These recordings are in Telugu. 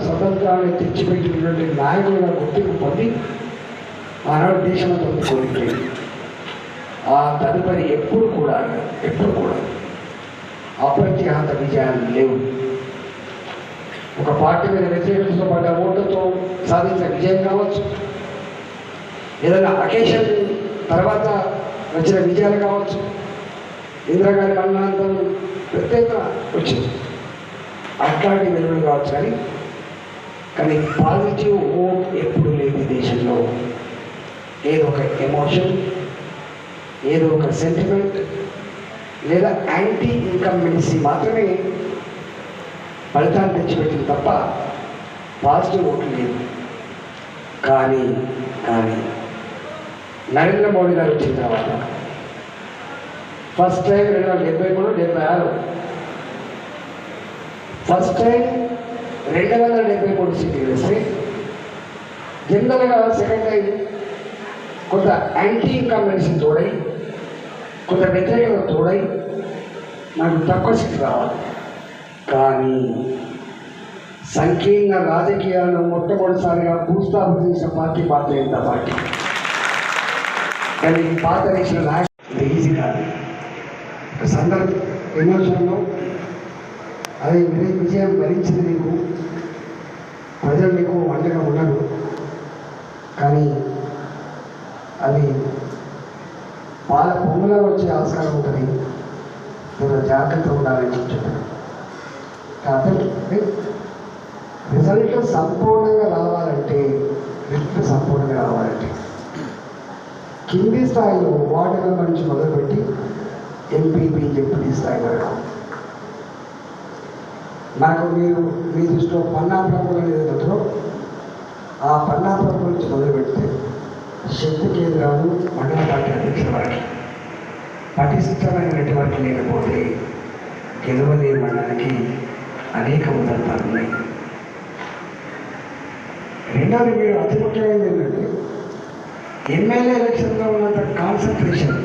స్వతంత్రాన్ని తెచ్చిపెట్టినటువంటి నాయకులుగా గుర్తింపు పొంది ఆనాడు దేశంతో కోల్పోయింది. ఆ తదుపరి ఎప్పుడు కూడా అప్రతిహత విజయాలు లేవు. ఒక పార్టీ మీద వ్యతిరేకంతో పడ్డ ఓట్లతో సాధించిన విజయం కావచ్చు, ఏదైనా అకేషన్ తర్వాత వచ్చిన విజయాలు కావచ్చు, ఇందిరాగాంధీ మరణాంతం ప్రత్యేక వచ్చింది, అట్లాంటి వెలుగులు కావచ్చు. కానీ పాజిటివ్ ఓట్ ఎప్పుడు లేదు దేశంలో. ఏదో ఒక ఎమోషన్, ఏదో ఒక సెంటిమెంట్ లేదా యాంటీ ఇన్కంబెన్సీ మాత్రమే ఫలితాన్ని తెచ్చిపెట్టింది తప్ప పాజిటివ్ ఓట్లు లేదు. కానీ నరేంద్ర మోడీ గారు వచ్చిన తర్వాత ఫస్ట్ టైం 2073, 76 ఫస్ట్ టైం 273 సీట్లు వేస్తే జనరల్గా సెకండ్ టైం కొంత యాంటీ ఇన్కంబెన్సీ తోడై, కొంత వ్యతిరేకత తోడై నాకు తక్కువ సీట్లు రావాలి. కానీ సంకీర్ణ రాజకీయాలను మొట్టమొదటిసారిగా భూస్థాపన చేసిన పార్టీ భారతీయ జనతా పార్టీ. కానీ పాత దేశంలో నాయకులు ఈజీ కాదు. సందర్భ ఎమోషన్లో అది విజయం భరించింది. మీకు ప్రజలు మీకు అండగా ఉండరు. కానీ అది పాల పొంగులో వచ్చే ఆస్కారం ఉంటుంది. మీరు జాగ్రత్త ఉండాలని చెప్పారు. కాబట్టి రిజల్ట్ సంపూర్ణంగా రావాలంటే కింది స్థాయిలో వార్డు మెంబర్ నుంచి మొదలుపెట్టి ఎంపీపీ డిప్యూటీ స్థాయి వరకు మనకు మీ దృష్టిలో పన్నాపురం ఏదైతుందో ఆ పన్నాపురం నుంచి మొదలుపెడితే శక్తి కేంద్రాలు మండల పార్టీ అధ్యక్షుల వరకు పటిష్టమైన నెట్వర్క్ లేకపోతే గెలవలేమనడానికి అనేక ఉదాహరణలు ఉన్నాయి. రెండవది మీరు అతి ముఖ్యమైనది ఏంటంటే ఎమ్మెల్యే ఎలక్షన్లో ఉన్నంత కాన్సన్ట్రేషన్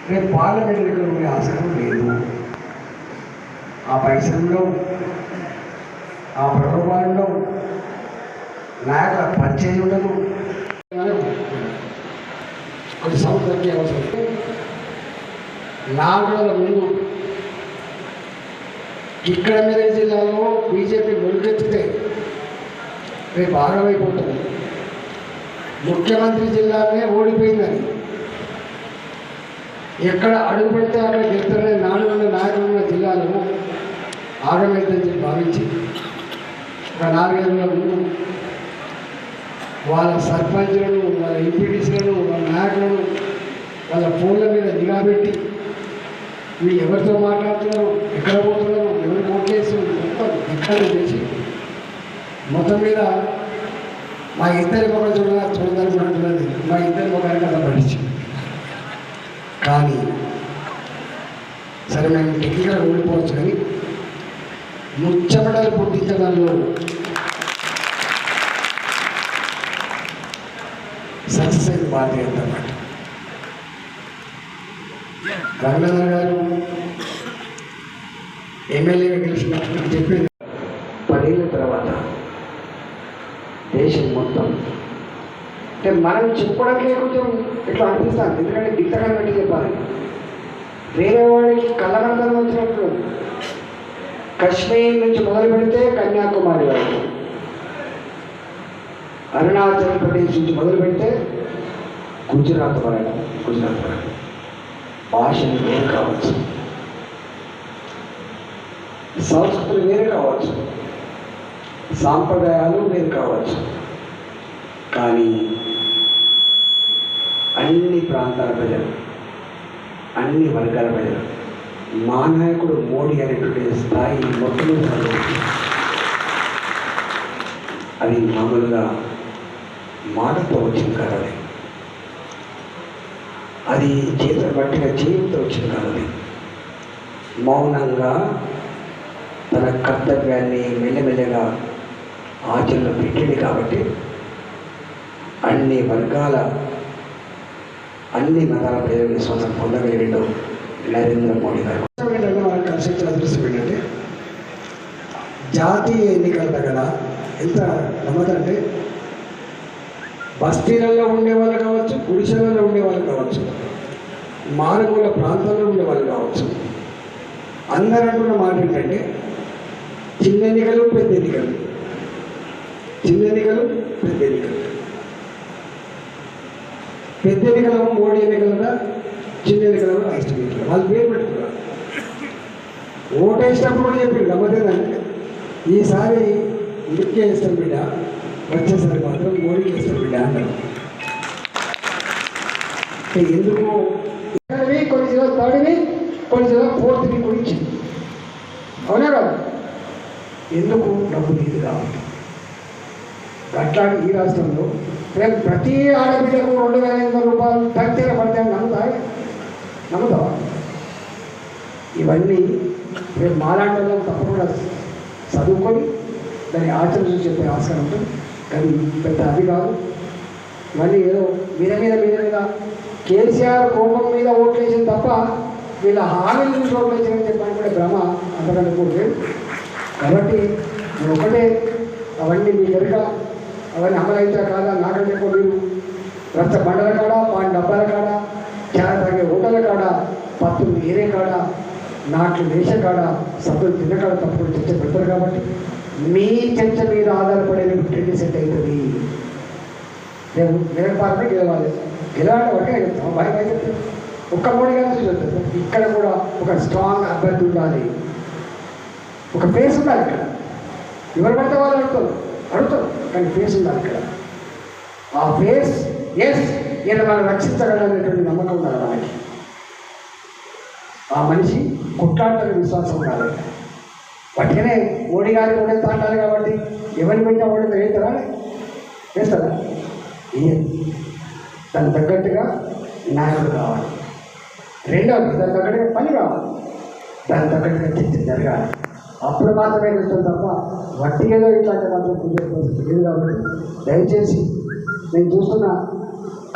రేపు పార్లమెంట్ ఎన్నికలు ఉండే ఆస్కారం లేదు. ఆ పరిశ్రమలో, ఆ ప్రభుత్వంలో నాయకుల పరిచయం ఉండదు. కొన్ని సంవత్సరాలకి అవసరం 4 రోజుల ముందు ఇక్కడ మీద జిల్లాలో బీజేపీ మురికెత్తితే రేపు ఆగమైపోతుంది. ముఖ్యమంత్రి జిల్లానే ఓడిపోయిందని ఎక్కడ అడుగు పెడితే అక్కడ గెలుతున్న 400 నాయకులు ఉన్న జిల్లాలో ఆగమైందని చెప్పి భావించి ఒక 4 ఏళ్ళ ముందు వాళ్ళ సర్పంచులను, వాళ్ళ ఎంపీటీసీలను, వాళ్ళ నాయకులను వాళ్ళ ఫోన్ల మీద నిఘా పెట్టి వీళ్ళు ఎవరితో మాట్లాడుతున్నారు, ఎక్కడ పోతున్నారు, ఎవరు ఓట్లేసి మొత్తం ఎక్కడ చేసి మొత్తం మీద మా ఇద్దరి మొక్క చూడాలనుకుంటున్నది మా ఇద్దరి మొక్కని కథ పట్టించింది. కానీ సరే మేము టెక్నికల్గా ఓడిపోవచ్చు, కానీ ముచ్చమటలు పుట్టించడంలో సక్సెస్ అయింది భారతీయ జనతా పార్టీ. రఘునందన్ గారు ఎమ్మెల్యేగా గెలిచినట్టు చెప్పేది 10 ఏళ్ళ తర్వాత దేశం మొత్తం అంటే మనం చెప్పుకోవడానికి కొంచెం ఇట్లా అనిపిస్తాను. ఎందుకంటే గిట్టగా పెట్టి చెప్పాలి. వేరే వాడికి కళ్ళగంధం వచ్చినట్లు కశ్మీర్ నుంచి మొదలు పెడితే కన్యాకుమారి వరకు, అరుణాచల్ ప్రదేశ్ నుంచి మొదలు పెడితే గుజరాత్ వరకు భాషలు వేరు కావచ్చు, సంస్కృతులు వేరు కావచ్చు, సాంప్రదాయాలు వేరు కావచ్చు, కానీ అన్ని ప్రాంతాల ప్రజలు, అన్ని వర్గాల ప్రజలు మా నాయకుడు మోడీ అనేటువంటి స్థాయి మొట్టమొదటి అది మామూలుగా మాటతో వచ్చింది కాదు, అది చేతులు బట్టిగా జీవితంతో వచ్చింది కాదు. మౌనంగా తన కర్తవ్యాన్ని మెల్లమెల్లగా ఆచరణలో పెట్టింది. కాబట్టి అన్ని వర్గాల, అన్ని మతాల ప్రజల విశ్వాసం పొందగలిగాడు నరేంద్ర మోడీ గారు. మనకు కలిసి అదృష్టం ఏంటంటే జాతీయ ఎన్నికల దగ్గర ఎంత గమ్మతంటే బస్తీలలో ఉండేవాళ్ళు కావచ్చు, గుడిసెలలో ఉండేవాళ్ళు కావచ్చు, మారుమూల ప్రాంతాల్లో ఉండేవాళ్ళు కావచ్చు, అందరూ అంటున్న మాట ఏంటంటే చిన్న ఎన్నికలు పెద్ద ఎన్నికలు, చిన్న ఎన్నికలు పెద్ద ఎన్నికలు. పెద్ద ఎన్నికలు మోడీ ఎన్నికలుగా, చిన్న ఎన్నికలు రాష్ట్ర ఎన్నికలు, వాళ్ళు పేరు పెట్టుకున్నారు. ఓటేసినప్పుడు కూడా చెప్పింది గమ్మతేనంటే ఈసారి ఇందుకే వేస్తాం బిడ్డ, వచ్చేసరికి మాత్రం మోడీకి వేస్తాం బిడ్డ అంటారు. ఎందుకు కొన్ని జిల్లా థర్డ్ని, కొన్ని జిల్లా ఫోర్త్ని కూడా ఇచ్చింది. అవునా కదా? ఎందుకు? డబ్బు లేదు కాబట్టి. అట్లాంటి ఈ రాష్ట్రంలో రేపు ప్రతి ఆడబిడ్డకు 2,500 రూపాయలు తగ్గితే పడతాయని నమ్ముతావా? ఇవన్నీ రేపు మాలాంటి వాళ్ళం తప్పకుండా చదువుకొని దాన్ని ఆచరణ చెప్పే ఆస్కారం ఉంటుంది. కానీ పెద్ద అది కాదు. మళ్ళీ ఏదో మీద కేసీఆర్ కోపం మీద ఓట్లు వేసింది తప్ప వీళ్ళ హామీల నుంచి ఓట్లు వేసారని చెప్పని కూడా భ్రమ అంతకంటే కూడా. కాబట్టి ఒకటే, అవన్నీ మీ కనుక అవన్నీ అమలైతే కాదా నాకంటే మీరు రక్త బండల కాడ, పాన్ డబ్బాల కాడ, చాలా తాగే హోటళ్ళ కాడ, పత్తులు ఏరే కాడ, నాట్లు వేసే కాడ, సభ్యులు తిన్న కాడ తప్పకుండా చర్చ పెడతారు. కాబట్టి మీ చర్చ మీద ఆధారపడే ట్రెండ్ సెట్ అవుతుంది. రేపు మిరపాలనే గెలవాలి ఒకటే చెప్తాం. బాగా చెప్తాం. ఒక్క మోడీ గారు చూసి ఇక్కడ కూడా ఒక స్ట్రాంగ్ అభ్యర్థి ఉండాలి, ఒక ఫేస్ ఉండాలి. ఇక్కడ ఎవరు పడితే వాళ్ళు అడుగుతారు కానీ ఫేస్ ఉండాలి ఇక్కడ. ఆ ఫేస్ ఈయన మనం రక్షించగలనేటువంటి నమ్మకం ఉండాలి మనకి. ఆ మనిషి కొట్లాడతానికి విశ్వాసం ఉండాలి. వాటికనే మోడీ గారి ఓడెంత అంటారు కాబట్టి ఎవరిని పెట్టినా ఓడెంత వేస్తారా? దానికి తగ్గట్టుగా నాయకుడు కావాలి. రెండవది దానికి తగ్గట్టుగా పని కావాలి, దానికి తగ్గట్టుగా చర్చ జరగాలి. అప్పుడు మాత్రమే వెళ్తాం తప్ప వట్టి ఏదో ఇట్లాంటి మాత్రం లేదు. కాబట్టి దయచేసి నేను చూస్తున్న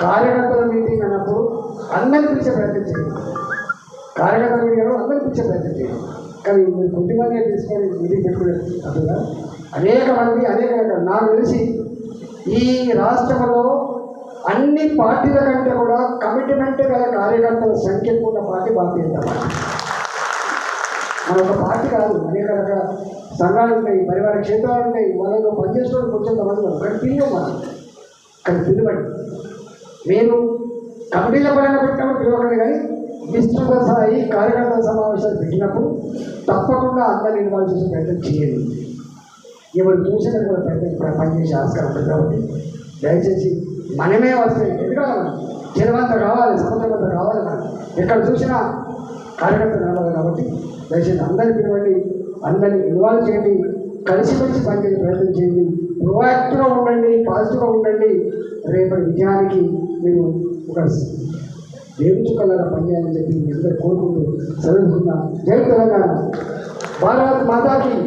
కార్యకర్తల మీటింగ్ అన్నప్పుడు అందరిని పిలిచే ప్రయత్నం చేయండి. కార్యకర్తల మీటింగ్ అందరిని పిలిచే ప్రయత్నం చేయండి. కానీ మీరు కొద్దిమంది తీసుకొని మీటింగ్ పెట్టుకునే అట్లా అనేక మంది నాకు తెలిసి ఈ రాష్ట్రంలో అన్ని పార్టీల కంటే కూడా కమిట్మెంట్ గల కార్యకర్తల సంఖ్య ఎక్కువ పార్టీ భారతీయ జనతా పార్టీ. మన ఒక పార్టీ కాదు, అనేక రకాల సంఘాలు ఉంటాయి, పరివార క్షేత్రాలు ఉంటాయి. వాళ్ళలో పనిచేసే వాళ్ళు కొంచెంతమంది కానీ పిల్లలు మనం కానీ పిలువండి. మీరు కమిటీల పరంగా పెట్టినప్పుడు పిలవకండి, కానీ విస్తృత స్థాయి కార్యకర్తల సమావేశాలు పెట్టినప్పుడు తప్పకుండా అందరినీ ఇన్వాల్వ్ చేసే ప్రయత్నం చేయండి. ఎవరు చూసినా కూడా ప్రయత్నం పనిచేసే ఆస్కారం ఉంటుంది. కాబట్టి దయచేసి మనమే వస్తాయి. ఎందుకంటే జనమంతా కావాలి, సముద్రమంతా కావాలి. మనం ఎక్కడ చూసినా కార్యకర్తలు కావాలి. కాబట్టి దయచేసి అందరినీ పిలవండి, అందరినీ ఇన్వాల్వ్ చేయండి, కలిసిమెలిసి పనిచేసే ప్రయత్నం చేయండి, ప్రొయాక్టివ్గా ఉండండి, పాజిటివ్గా ఉండండి. రేపటి విజయానికి మీరు ఒక దేవుని చుక్కలాగా పనిచేయాలని చెప్పి మీ అందరూ కోరుకుంటూ చదువుకున్న జై తెలంగాణ. భారత్ మాతాకి.